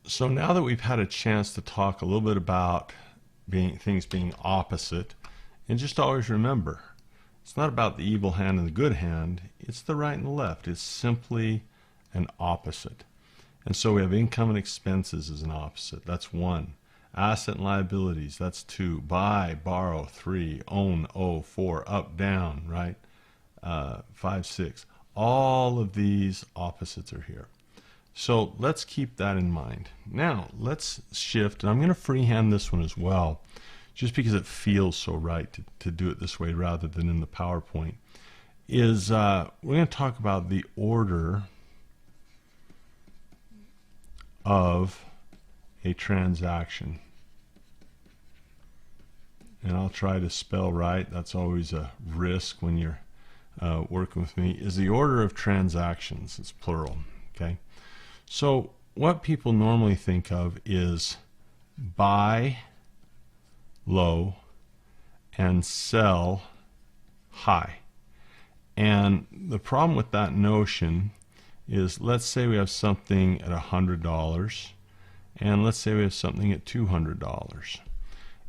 So now that we've had a chance to talk a little bit about things being opposite, and just always remember, it's not about the evil hand and the good hand, it's the right and the left. It's simply an opposite. And so we have income and expenses as an opposite. That's 1. Asset and liabilities, that's 2. Buy, borrow, 3. Own, owe, 4. Up, down, right? 5, 6. All of these opposites are here. So let's keep that in mind. Now let's shift, and I'm going to freehand this one as well, just because it feels so right to do it this way rather than in the PowerPoint, is we're going to talk about the order of a transaction. And I'll try to spell right. That's always a risk when you're working with me. Is the order of transactions. It's plural. Okay. So what people normally think of is buy low and sell high. And the problem with that notion is, let's say we have something at $100 and let's say we have something at $200.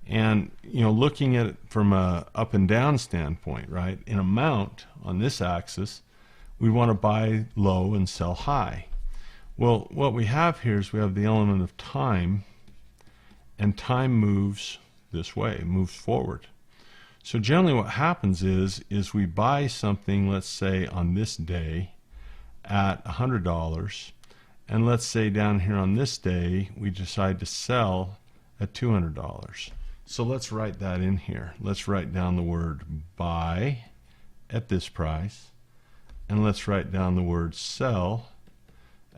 And looking at it from a up and down standpoint, right? In amount on this axis, we want to buy low and sell high. Well, what we have here is we have the element of time, and time moves this way, moves forward. So generally what happens is we buy something, let's say on this day, at $100, and let's say down here on this day, we decide to sell at $200. So let's write that in here. Let's write down the word buy at this price, and let's write down the word sell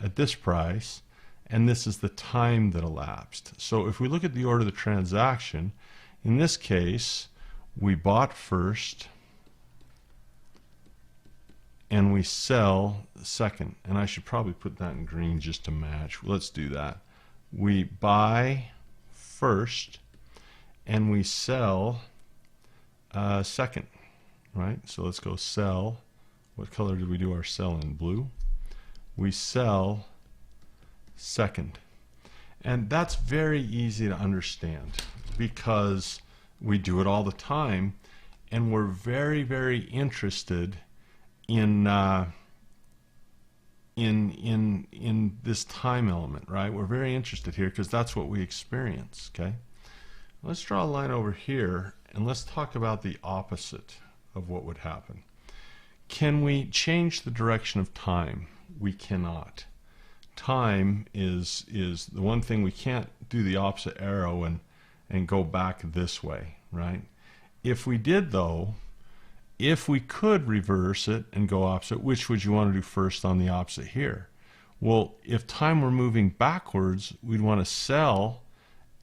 at this price, and this is the time that elapsed. So if we look at the order of the transaction, in this case, we bought first and we sell second. And I should probably put that in green just to match. Let's do that. We buy first and we sell second, right? So let's go sell. What color did we do our sell in? Blue. We sell second. And that's very easy to understand because we do it all the time, and we're very, very interested in this time element, right? We're very interested here because that's what we experience, okay? Let's draw a line over here and let's talk about the opposite of what would happen. Can we change the direction of time? We cannot. Time is the one thing we can't do the opposite arrow and go back this way, right? If we did though, if we could reverse it and go opposite, which would you want to do first on the opposite here? Well, if time were moving backwards, we'd want to sell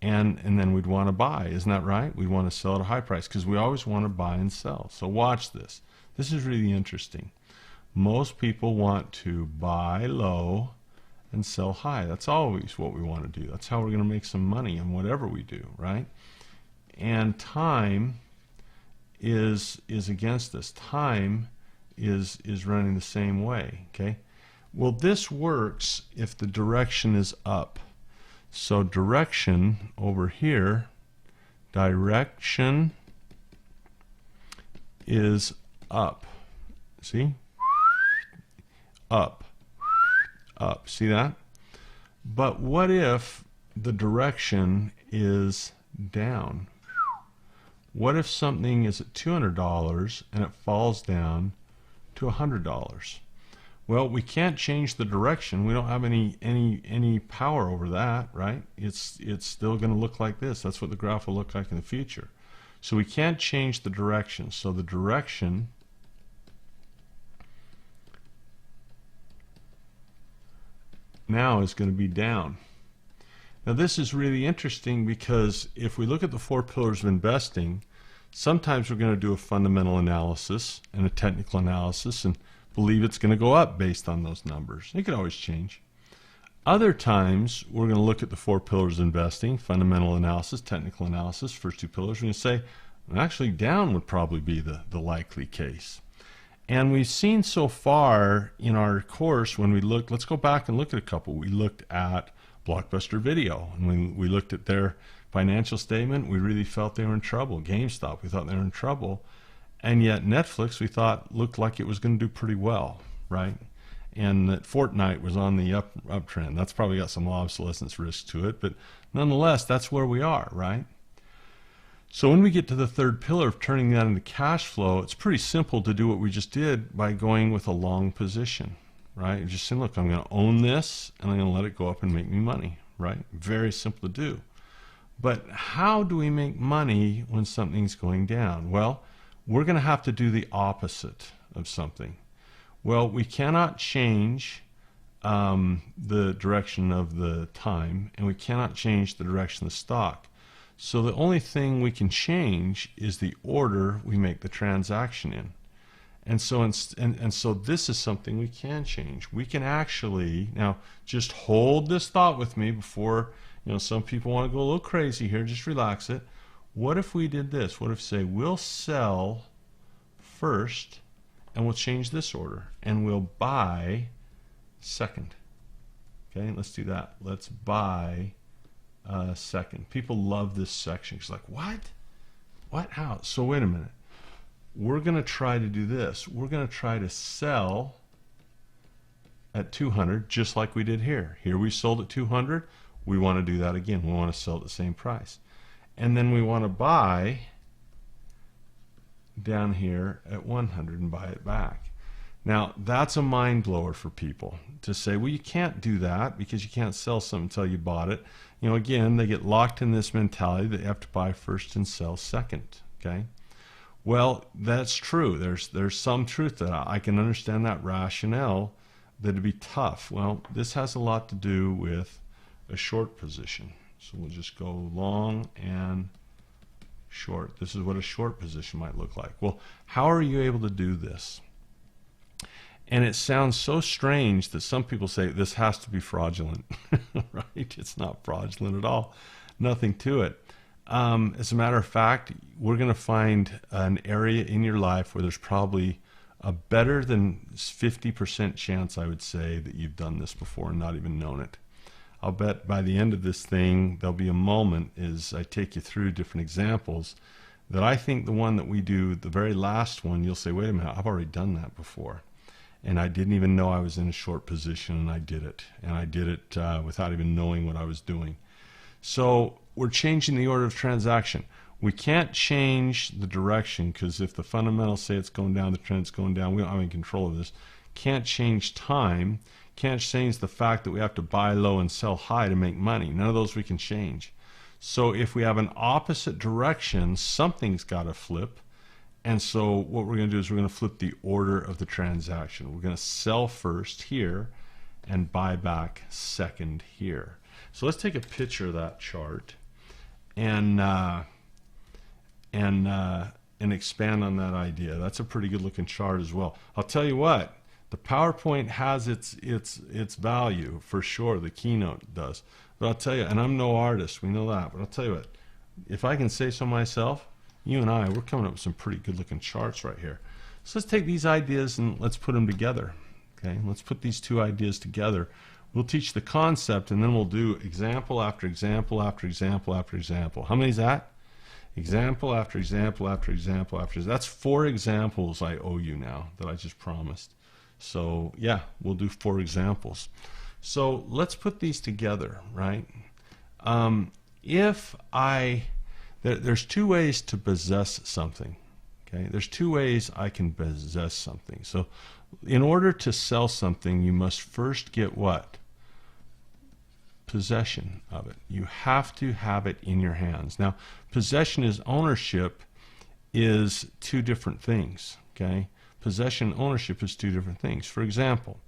and then we'd want to buy. Isn't that right? We'd want to sell at a high price because we always want to buy and sell. So watch this. This is really interesting. Most people want to buy low and sell high. That's always what we want to do. That's how we're going to make some money in whatever we do, right? And time is against us. Time is running the same way, okay? Well, this works if the direction is up. So direction over here, direction is up. See? Up. Up. See that? But what if the direction is down? What if something is at $200 and it falls down to $100? Well, we can't change the direction. We don't have any power over that, right? It's still going to look like this. That's what the graph will look like in the future. So we can't change the direction. So the direction now is going to be down. Now this is really interesting because if we look at the 4 pillars of investing, sometimes we're going to do a fundamental analysis and a technical analysis and believe it's going to go up based on those numbers. It could always change. Other times we're going to look at the 4 pillars of investing, fundamental analysis, technical analysis, first 2 pillars. We're going to say actually down would probably be the likely case. And we've seen so far in our course when we looked, let's go back and look at a couple. We looked at Blockbuster Video. And when we looked at their financial statement, we really felt they were in trouble. GameStop, we thought they were in trouble. And yet Netflix, we thought, looked like it was going to do pretty well, right? And that Fortnite was on the uptrend. That's probably got some obsolescence risk to it, but nonetheless, that's where we are, right? So when we get to the third pillar of turning that into cash flow, it's pretty simple to do what we just did by going with a long position, right? You're just saying, look, I'm going to own this and I'm going to let it go up and make me money, right? Very simple to do. But how do we make money when something's going down? Well, we're going to have to do the opposite of something. Well, we cannot change the direction of the time, and we cannot change the direction of the stock. So the only thing we can change is the order we make the transaction in. And so so this is something we can change. We can actually, now just hold this thought with me before, some people want to go a little crazy here. Just relax it. What if we did this? What if, say, we'll sell first and we'll change this order and we'll buy second. Okay, let's do that. Let's buy second. People love this section. It's like, what? What? How? So wait a minute. We're going to try to do this. We're going to try to sell at 200 just like we did here. Here we sold at 200. We want to do that again. We want to sell at the same price. And then we want to buy down here at 100 and buy it back. Now, that's a mind blower for people to say, well, you can't do that because you can't sell something until you bought it. Again, they get locked in this mentality that you have to buy first and sell second, okay? Well, that's true. There's some truth to that. I can understand that rationale that it'd be tough. Well, this has a lot to do with a short position. So we'll just go long and short. This is what a short position might look like. Well, how are you able to do this? And it sounds so strange that some people say this has to be fraudulent, right? It's not fraudulent at all. Nothing to it. As a matter of fact, we're going to find an area in your life where there's probably a better than 50% chance, I would say, that you've done this before and not even known it. I'll bet by the end of this thing, there'll be a moment as I take you through different examples that I think the one that we do, the very last one, you'll say, wait a minute, I've already done that before. And I didn't even know I was in a short position, and I did it. And I did it without even knowing what I was doing. So we're changing the order of transaction. We can't change the direction because if the fundamentals say it's going down, the trend's going down, we don't have any control of this. Can't change time. Can't change the fact that we have to buy low and sell high to make money. None of those we can change. So if we have an opposite direction, something's got to flip. And so what we're going to do is we're going to flip the order of the transaction. We're going to sell first here and buy back second here. So let's take a picture of that chart and expand on that idea. That's a pretty good looking chart as well. I'll tell you what, the PowerPoint has its value for sure. The Keynote does. But I'll tell you, and I'm no artist, we know that, but I'll tell you what, if I can say so myself, you and I, we're coming up with some pretty good looking charts right here. So let's take these ideas and let's put them together. Okay, let's put these two ideas together. We'll teach the concept and then we'll do example after example after example after example. How many is that? Example after example after example after. That's 4 examples I owe you now that I just promised. So yeah, we'll do 4 examples. So let's put these together, right? There's 2 ways to possess something. Okay, there's 2 ways I can possess something. So in order to sell something, you must first get what? Possession of it. You have to have it in your hands. Now, possession is ownership is 2 different things. Okay, possession and ownership is 2 different things. For example,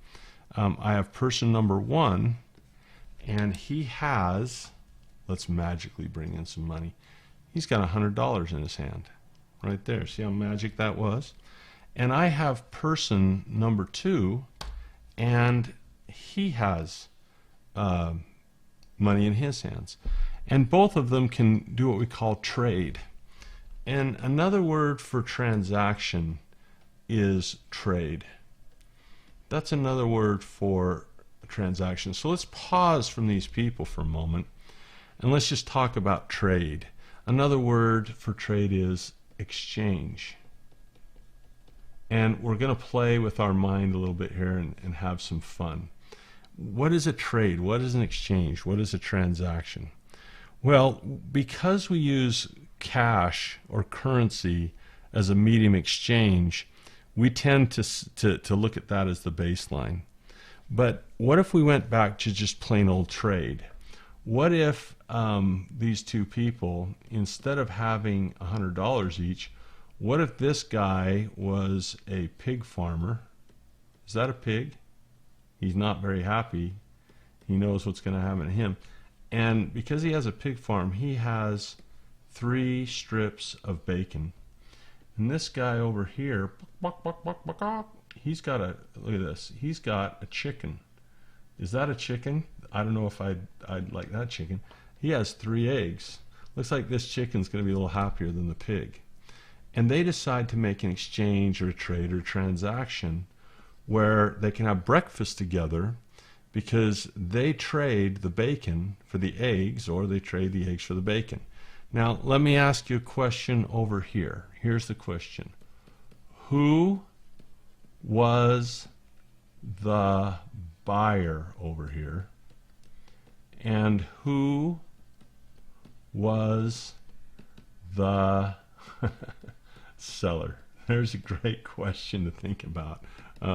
I have person number 1, and he has, let's magically bring in some money. He's got $100 in his hand, right there. See how magic that was? And I have person number 2, and he has money in his hands. And both of them can do what we call trade. And another word for transaction is trade. That's another word for transactions. So let's pause from these people for a moment and let's just talk about trade. Another word for trade is exchange. And we're going to play with our mind a little bit here and have some fun. What is a trade? What is an exchange? What is a transaction? Well, because we use cash or currency as a medium exchange, we tend to look at that as the baseline. But what if we went back to just plain old trade? What if these two people, instead of having $100 each, what if this guy was a pig farmer? Is that a pig? He's not very happy. He knows what's going to happen to him. And because he has a pig farm, he has 3 strips of bacon. And this guy over here, he's got a, look at this, he's got a chicken. Is that a chicken? I don't know if I'd like that chicken. He has 3 eggs. Looks like this chicken's going to be a little happier than the pig. And they decide to make an exchange or a trade or a transaction where they can have breakfast together because they trade the bacon for the eggs, or they trade the eggs for the bacon. Now, let me ask you a question over here. Here's the question. Who was the buyer over here? And who was the seller? There's a great question to think about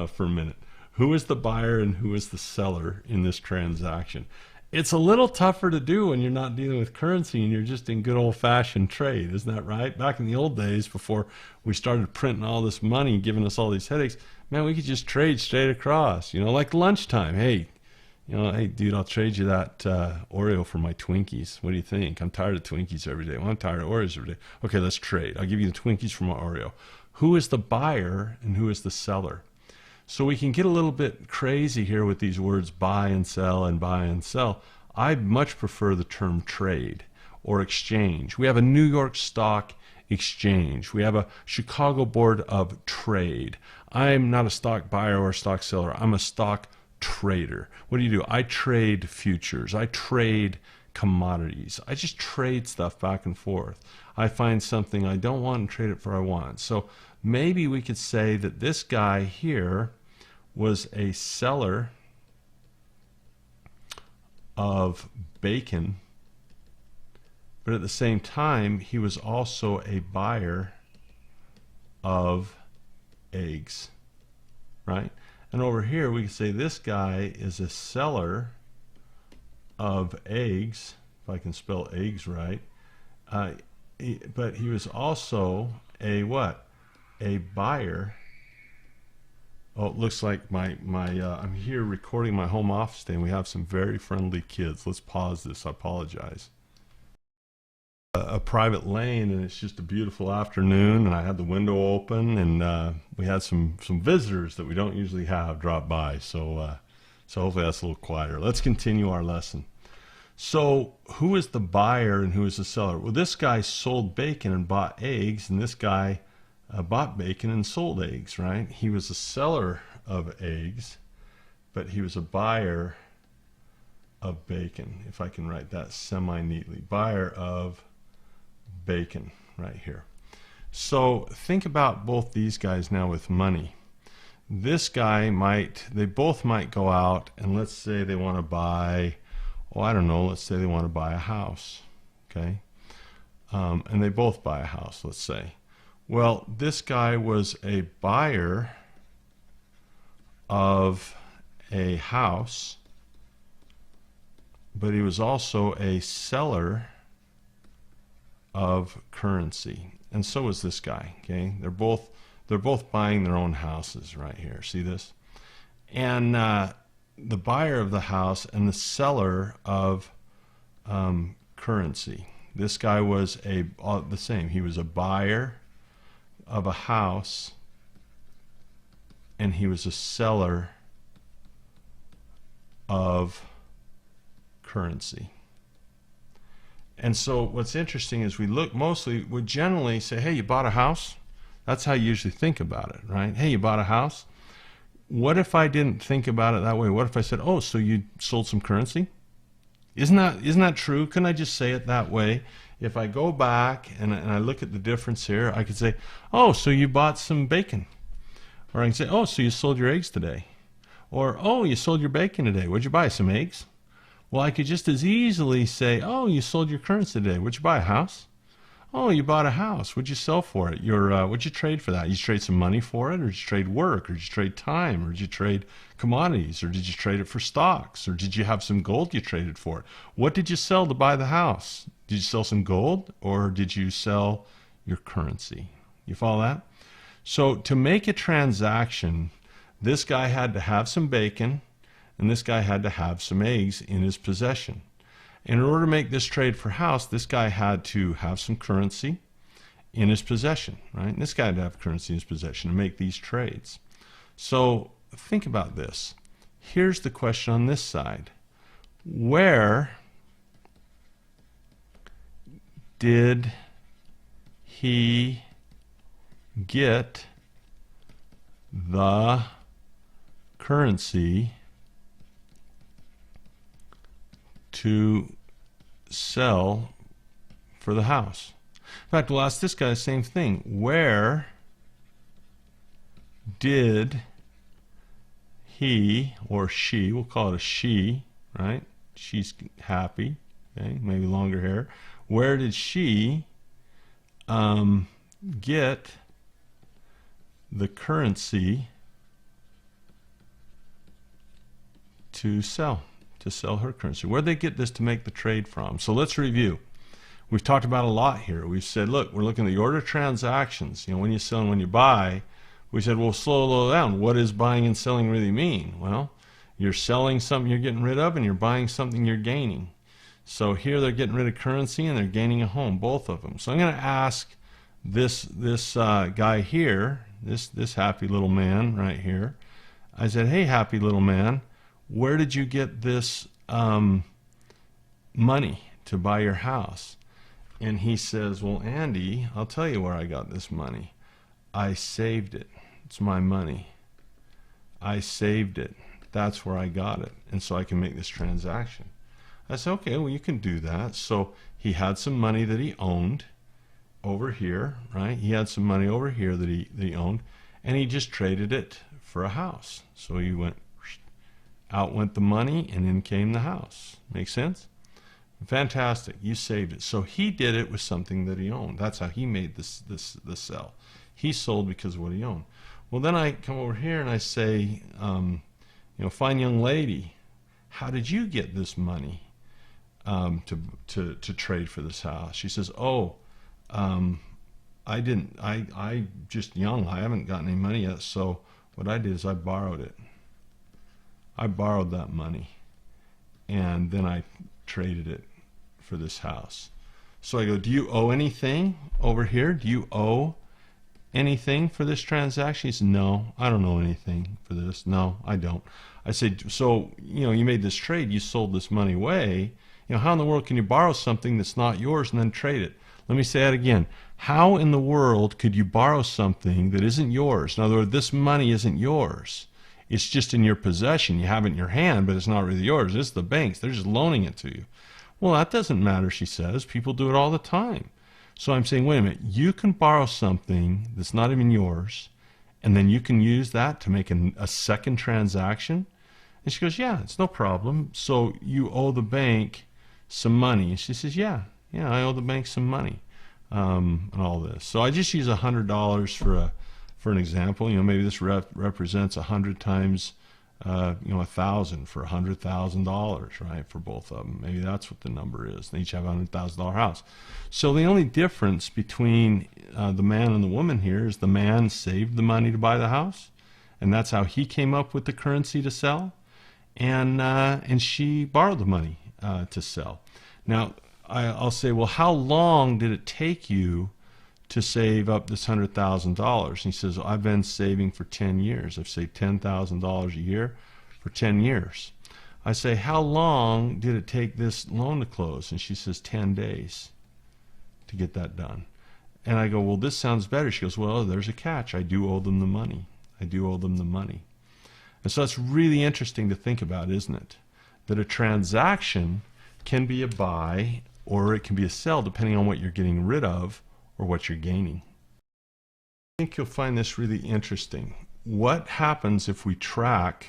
for a minute. Who is the buyer and who is the seller in this transaction? It's a little tougher to do when you're not dealing with currency and you're just in good old-fashioned trade, isn't that right? Back in the old days, before we started printing all this money, giving us all these headaches, man, we could just trade straight across, you know, like lunchtime. Hey, you know, hey, dude, I'll trade you that Oreo for my Twinkies. What do you think? I'm tired of Twinkies every day. Well, I'm tired of Oreos every day. Okay, let's trade. I'll give you the Twinkies for my Oreo. Who is the buyer and who is the seller? So we can get a little bit crazy here with these words buy and sell and buy and sell. I much prefer the term trade or exchange. We have a New York Stock Exchange. We have a Chicago Board of Trade. I'm not a stock buyer or a stock seller. I'm a stock trader. What do? I trade futures. I trade commodities. I just trade stuff back and forth. I find something I don't want and trade it for I want. So maybe we could say that this guy here was a seller of bacon, but at the same time he was also a buyer of eggs, right? And over here we can say this guy is a seller of eggs, if I can spell eggs right, but he was also a what? A buyer. Oh, it looks like I'm here recording my home office day and we have some very friendly kids. Let's pause this. I apologize. A private lane, and it's just a beautiful afternoon, and I had the window open, and we had some visitors that we don't usually have drop by. So hopefully that's a little quieter. Let's continue our lesson. So who is the buyer and who is the seller? Well, this guy sold bacon and bought eggs, and this guy bought bacon and sold eggs, right? He was a seller of eggs, but he was a buyer of bacon, if I can write that semi-neatly. Buyer of bacon right here. So think about both these guys now with money. This guy they both might go out and let's say they want to buy, oh, I don't know, let's say they want to buy a house, okay? And they both buy a house, let's say. Well, this guy was a buyer of a house, but he was also a seller of currency, and so was this guy. Okay, they're both buying their own houses right here. See this? And the buyer of the house and the seller of currency. This guy was the same. He was a buyer of a house, and he was a seller of currency. And so what's interesting is we generally say, hey, you bought a house? That's how you usually think about it, right? Hey, you bought a house? what if I didn't think about it that way? What if I said, oh, so you sold some currency? Isn't that true? Couldn't I just say it that way? If I go back and I look at the difference here, I could say, oh, so you bought some bacon. Or I can say, oh, so you sold your eggs today. Or, oh, you sold your bacon today. What'd you buy? Some eggs? Well, I could just as easily say, oh, you sold your currency today. What'd you buy? A house? Oh, you bought a house. What'd you sell for it? What'd you trade for that? Did you trade some money for it? Or did you trade work? Or did you trade time? Or did you trade commodities? Or did you trade it for stocks? Or did you have some gold you traded for it? What did you sell to buy the house? Did you sell some gold? Or did you sell your currency? You follow that? So to make a transaction, this guy had to have some bacon, and this guy had to have some eggs in his possession. And in order to make this trade for house, this guy had to have some currency in his possession, right? And this guy had to have currency in his possession to make these trades. So think about this. Here's the question on this side. Where did he get the currency to sell for the house? In fact, we'll ask this guy the same thing. Where did he or she, we'll call it a she, right? She's happy, okay, maybe longer hair. Where did she get the currency to sell her currency? Where did they get this to make the trade from? So let's review. We've talked about a lot here. We've said, look, we're looking at the order of transactions. You know, when you sell and when you buy. We said, well, slow down. What does buying and selling really mean? Well, you're selling something you're getting rid of, and you're buying something you're gaining. So here they're getting rid of currency and they're gaining a home, both of them. So I'm going to ask this guy here, this happy little man right here. I said, hey, happy little man, where did you get this money to buy your house? And he says, well, Andy, I'll tell you where I got this money. I saved it. It's my money. I saved it. That's where I got it. And so I can make this transaction. I said, okay, well, you can do that. So he had some money that he owned over here, right? He had some money over here that he owned, and he just traded it for a house. So he went, out went the money, and in came the house. Make sense? Fantastic. You saved it. So he did it with something that he owned. That's how he made this sell. He sold because of what he owned. Well, then I come over here and I say, fine young lady, how did you get this money to trade for this house? She says, I didn't. I just young. I haven't gotten any money yet. So what I did is I borrowed it. I borrowed that money, and then I traded it for this house. So I go, do you owe anything over here? Do you owe anything for this transaction? He said, no, I don't owe anything for this. No, I don't. I said, so, you made this trade, you sold this money away. How in the world can you borrow something that's not yours and then trade it? Let me say that again. How in the world could you borrow something that isn't yours? In other words, this money isn't yours. It's just in your possession. You have it in your hand, but it's not really yours. It's the bank's. They're just loaning it to you. Well, that doesn't matter, she says. People do it all the time. So I'm saying, wait a minute. You can borrow something that's not even yours, and then you can use that to make a second transaction? And she goes, yeah, it's no problem. So you owe the bank some money. And she says, yeah, I owe the bank some money and all this. So I just use $100 for an example. Maybe this represents 100 times 1,000 for $100,000, right, for both of them. Maybe that's what the number is. They each have a $100,000 house. So the only difference between the man and the woman here is the man saved the money to buy the house, and that's how he came up with the currency to sell, and she borrowed the money to sell. Now I'll say, well, how long did it take you to save up this $100,000? And he says, I've been saving for 10 years. I've saved $10,000 a year for 10 years. I say, how long did it take this loan to close? And she says, 10 days to get that done. And I go, well, this sounds better. She goes, well, there's a catch. I do owe them the money. I do owe them the money. And so that's really interesting to think about, isn't it? That a transaction can be a buy or it can be a sell depending on what you're getting rid of or what you're gaining. I think you'll find this really interesting. What happens if we track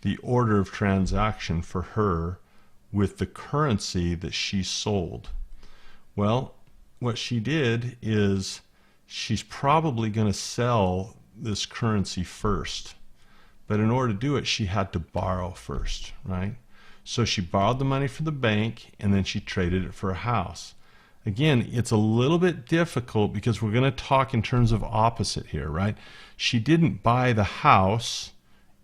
the order of transaction for her with the currency that she sold? Well, what she did is she's probably going to sell this currency first. But in order to do it, she had to borrow first, right? So she borrowed the money from the bank and then she traded it for a house. Again, it's a little bit difficult because we're going to talk in terms of opposite here, right? She didn't buy the house,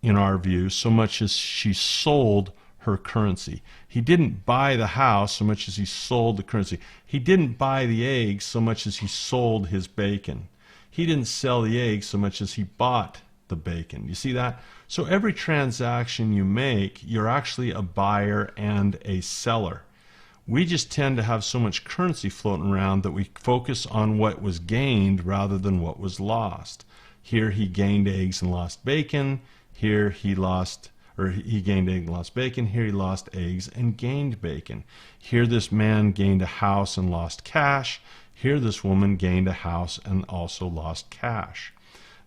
in our view, so much as she sold her currency. He didn't buy the house so much as he sold the currency. He didn't buy the eggs so much as he sold his bacon. He didn't sell the eggs so much as he bought the bacon. You see that? So every transaction you make, you're actually a buyer and a seller. We just tend to have so much currency floating around that we focus on what was gained rather than what was lost. Here he gained eggs and lost bacon. Here he gained eggs and lost bacon. Here he lost eggs and gained bacon. Here this man gained a house and lost cash. Here this woman gained a house and also lost cash.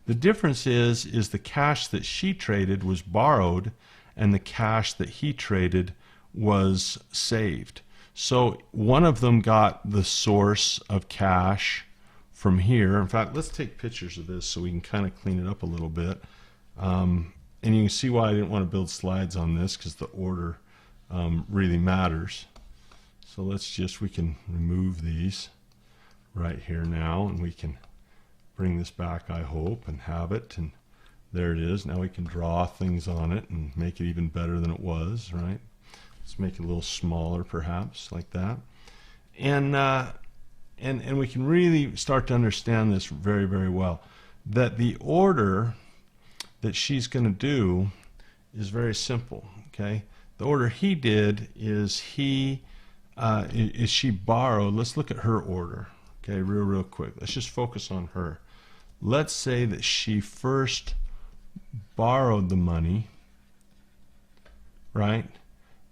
The difference is the cash that she traded was borrowed and the cash that he traded was saved. So one of them got the source of cash from here. In fact, let's take pictures of this so we can kind of clean it up a little bit. And you can see why I didn't want to build slides on this, because the order really matters. So we can remove these right here now, and we can bring this back, I hope, and have it. And there it is. Now we can draw things on it and make it even better than it was, right? Let's make it a little smaller, perhaps, like that. And we can really start to understand this very, very well. That the order that she's going to do is very simple, okay? The order he did is she borrowed. Let's look at her order, okay, real quick. Let's just focus on her. Let's say that she first borrowed the money, right?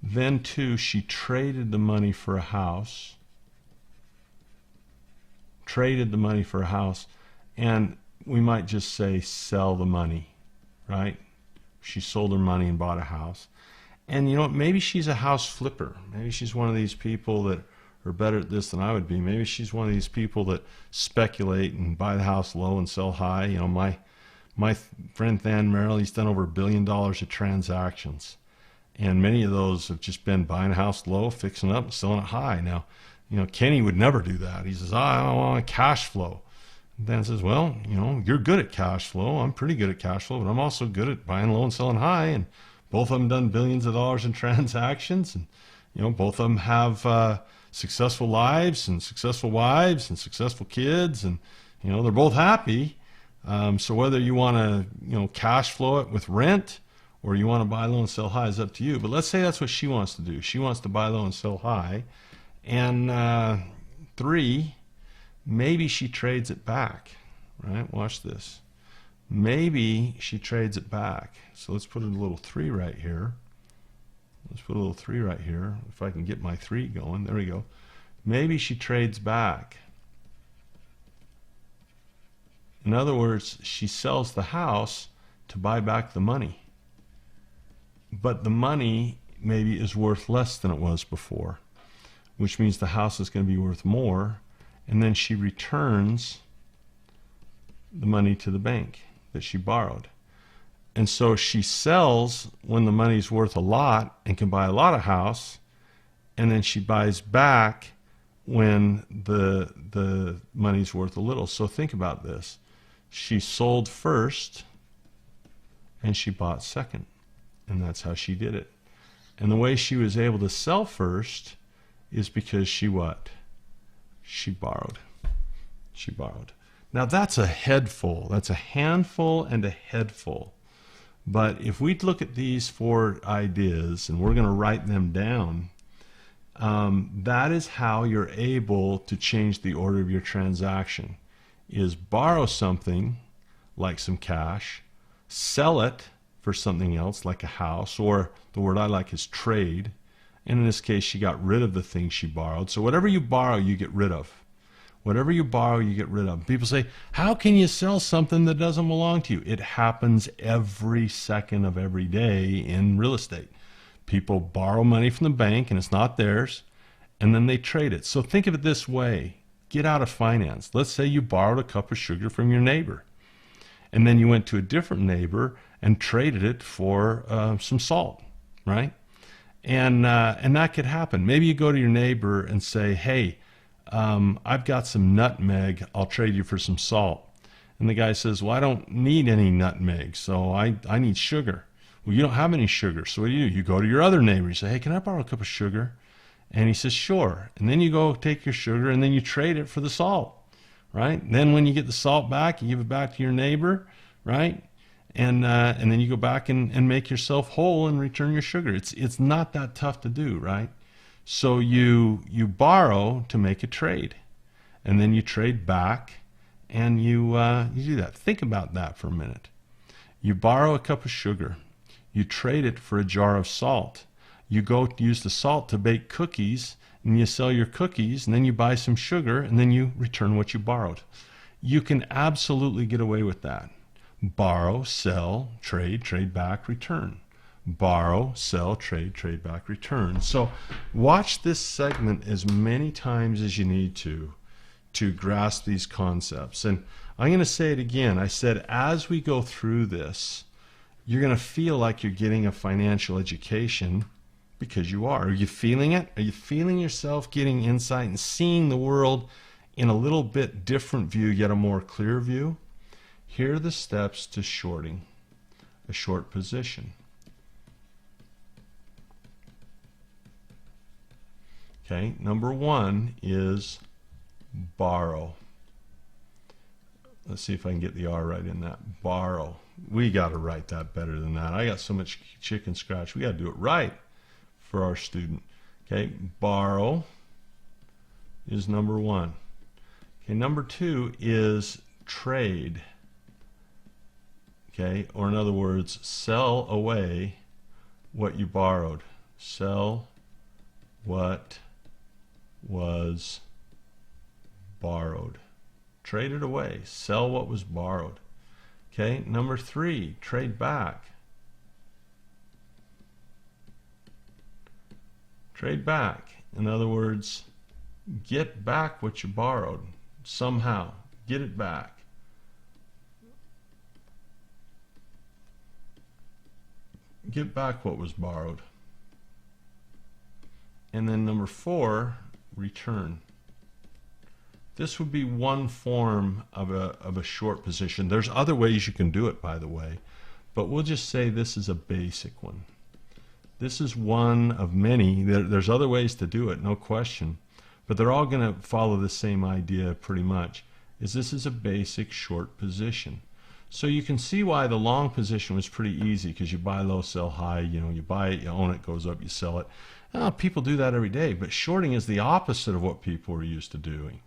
Then too, she traded the money for a house. And we might just say sell the money, right? She sold her money and bought a house. And you know, maybe she's a house flipper. Maybe she's one of these people that are better at this than I would be. Maybe she's one of these people that speculate and buy the house low and sell high. You know, my friend Than Merrill, he's done over $1 billion of transactions. And many of those have just been buying a house low, fixing it up, and selling it high. Now, you know, Kenny would never do that. He says, I don't want cash flow. And Dan says, well, you know, you're good at cash flow. I'm pretty good at cash flow, but I'm also good at buying low and selling high. And both of them done billions of dollars in transactions. And, you know, both of them have successful lives and successful wives and successful kids. And, you know, they're both happy. So whether you want to, you know, cash flow it with rent or you want to buy low and sell high is up to you. But let's say that's what she wants to do. She wants to buy low and sell high. And 3, maybe she trades it back, right? Watch this. Maybe she trades it back. So let's put a little 3 right here. Let's put a little 3 right here. If I can get my 3 going. There we go. Maybe she trades back. In other words, she sells the house to buy back the money. But the money maybe is worth less than it was before, which means the house is going to be worth more. And then she returns the money to the bank that she borrowed. And so she sells when the money's worth a lot and can buy a lot of house, and then she buys back when the money's worth a little. So think about this. She sold first and she bought second. And that's how she did it. And the way she was able to sell first is because she what? She borrowed. She borrowed. Now that's a headful. That's a handful and a headful. But if we look at these 4 ideas and we're going to write them down, that is how you're able to change the order of your transaction. Is borrow something like some cash, sell it for something else like a house, or the word I like is trade. And in this case, she got rid of the thing she borrowed. So whatever you borrow, you get rid of. Whatever you borrow, you get rid of. People say, how can you sell something that doesn't belong to you? It happens every second of every day in real estate. People borrow money from the bank and it's not theirs, and then they trade it. So think of it this way. Get out of finance. Let's say you borrowed a cup of sugar from your neighbor, and then you went to a different neighbor and traded it for some salt, right? And that could happen. Maybe you go to your neighbor and say, hey, I've got some nutmeg. I'll trade you for some salt. And the guy says, well, I don't need any nutmeg, so I need sugar. Well, you don't have any sugar, so what do? You go to your other neighbor. You say, hey, can I borrow a cup of sugar? And he says, sure. And then you go take your sugar, and then you trade it for the salt, right? And then when you get the salt back, you give it back to your neighbor, right? And then you go back and make yourself whole and return your sugar. It's not that tough to do, right? So you borrow to make a trade, and then you trade back, and you do that. Think about that for a minute. You borrow a cup of sugar. You trade it for a jar of salt. You go use the salt to bake cookies, and you sell your cookies, and then you buy some sugar, and then you return what you borrowed. You can absolutely get away with that. Borrow, sell, trade back, return. Borrow, sell, trade back, return. So watch this segment as many times as you need to grasp these concepts. And I'm going to say it again. I said as we go through this, you're going to feel like you're getting a financial education, because you are. Are you feeling it? Are you feeling yourself getting insight and seeing the world in a little bit different view, yet a more clear view? Here are the steps to shorting a short position. Okay, number one is borrow. Let's see if I can get the R right in that. Borrow. We got to write that better than that. I got so much chicken scratch. We got to do it right for our student. Okay, borrow is number one. Okay, number two is trade. Okay, or in other words, sell away what you borrowed. Sell what was borrowed. Trade it away. Sell what was borrowed. Okay, number three, trade back. Trade back. In other words, get back what you borrowed. Somehow, get it back. Get back what was borrowed. And then number four, return. This would be one form of a short position. There's other ways you can do it, by the way, but we'll just say this is a basic one. This is one of many. There's other ways to do it, no question, but they're all going to follow the same idea pretty much. This is a basic short position. So you can see why the long position was pretty easy, because you buy low, sell high. You know, you buy it, you own it, goes up, you sell it. People do that every day, but shorting is the opposite of what people are used to doing.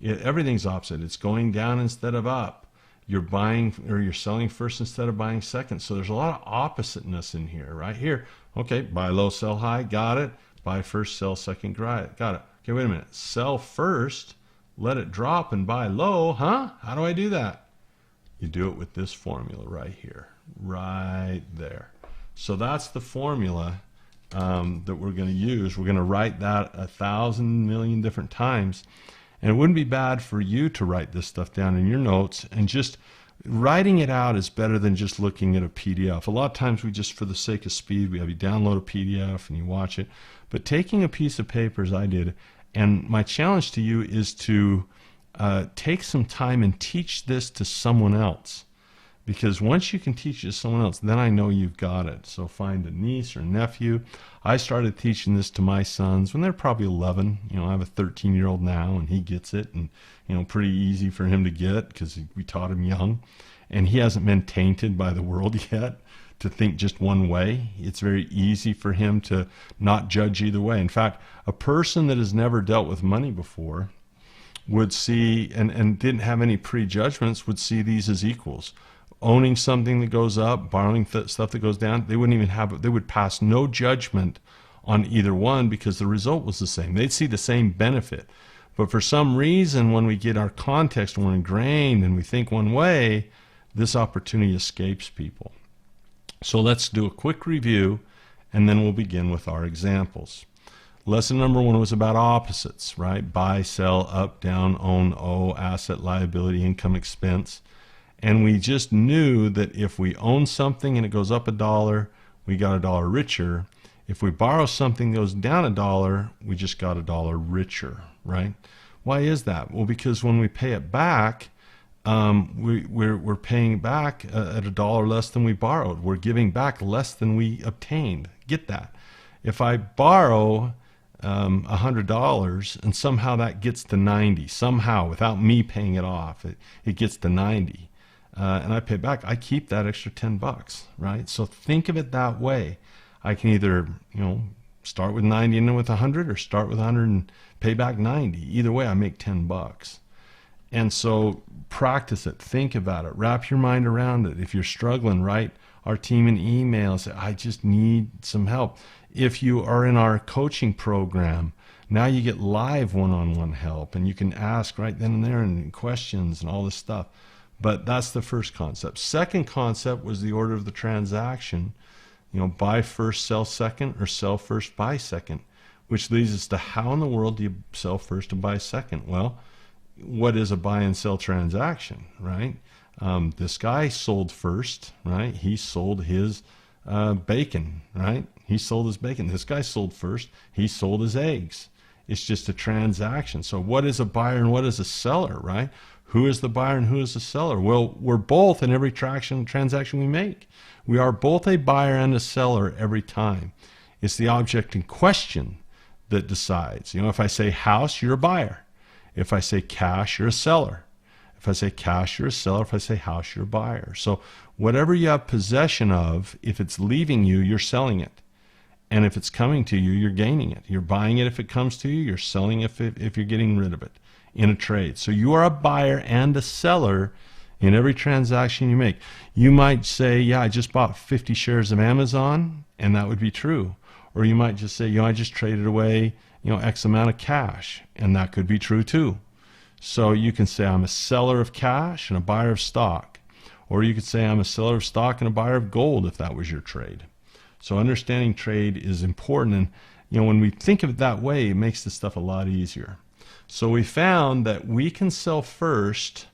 Everything's opposite. It's going down instead of up. You're buying or you're selling first instead of buying second. So there's a lot of oppositeness in here. Right here, okay, buy low, sell high, got it. Buy first, sell second, got it. Okay, wait a minute. Sell first, let it drop, and buy low, huh? How do I do that? You do it with this formula right here, right there. So that's the formula that we're going to use. We're going to write that 1,000 million different times. And it wouldn't be bad for you to write this stuff down in your notes, and just writing it out is better than just looking at a PDF. A lot of times we just, for the sake of speed, we have you download a PDF and you watch it. But taking a piece of paper, as I did, and my challenge to you is to take some time and teach this to someone else. Because once you can teach it to someone else, then I know you've got it. So find a niece or nephew. I started teaching this to my sons when they're probably 11. You know, I have a 13-year-old now, and he gets it, and you know, pretty easy for him to get because we taught him young, and he hasn't been tainted by the world yet to think just one way. It's very easy for him to not judge either way. In fact, a person that has never dealt with money before would see and didn't have any prejudgments would see these as equals. owning something that goes up, borrowing stuff that goes down, they wouldn't even have, they would pass no judgment on either one because the result was the same. They'd see the same benefit. But for some reason, when we get our context and we're ingrained and we think one way, this opportunity escapes people. So let's do a quick review, and then we'll begin with our examples. Lesson number 1 was about opposites, right? Buy, sell, up, down, own, owe, asset, liability, income, expense. And we just knew that if we own something and it goes up $1, we got $1 richer. If we borrow something that goes down $1, we just got $1 richer, right? Why is that? Well, because when we pay it back, we're paying back at $1 less than we borrowed. We're giving back less than we obtained. Get that? If I borrow $100 and somehow that gets to 90, somehow without me paying it off, it gets to 90, and I pay back, I keep that extra $10, right? So think of it that way. I can either, start with 90 and then with 100, or start with 100 and pay back 90. Either way, I make $10. And so practice it, think about it, wrap your mind around it. If you're struggling, write our team an email, say, I just need some help. If you are in our coaching program, now you get live one-on-one help, and you can ask right then and there and questions and all this stuff. But that's the first concept. Second concept was the order of the transaction. Buy first, sell second, or sell first, buy second, which leads us to how in the world do you sell first and buy second? Well, what is a buy and sell transaction, right? This guy sold first, right? He sold his bacon, right? He sold his bacon. This guy sold first. He sold his eggs. It's just a transaction. So what is a buyer and what is a seller, right? Who is the buyer and who is the seller? Well, we're both in every transaction we make. We are both a buyer and a seller every time. It's the object in question that decides. If I say house, you're a buyer. If I say cash, you're a seller. If I say cash, you're a seller. If I say house, you're a buyer. So whatever you have possession of, if it's leaving you, you're selling it. And if it's coming to you, you're gaining it. You're buying it if it comes to you. You're selling it if you're getting rid of it in a trade. So you are a buyer and a seller in every transaction you make. You might say, yeah, I just bought 50 shares of Amazon, and that would be true. Or you might just say, I just traded away, X amount of cash, and that could be true too. So you can say I'm a seller of cash and a buyer of stock. Or you could say I'm a seller of stock and a buyer of gold if that was your trade. So understanding trade is important, and when we think of it that way, it makes this stuff a lot easier. So we found that we can sell first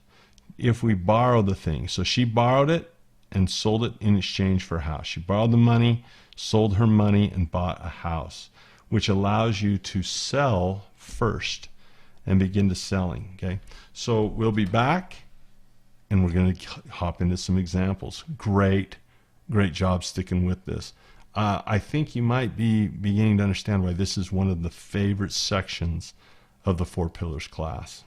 if we borrow the thing. So she borrowed it and sold it in exchange for a house. She borrowed the money, sold her money, and bought a house, which allows you to sell first and begin to selling. Okay, so we'll be back, and we're going to hop into some examples. Great job sticking with this. I think you might be beginning to understand why this is one of the favorite sections of the 4 Pillars class.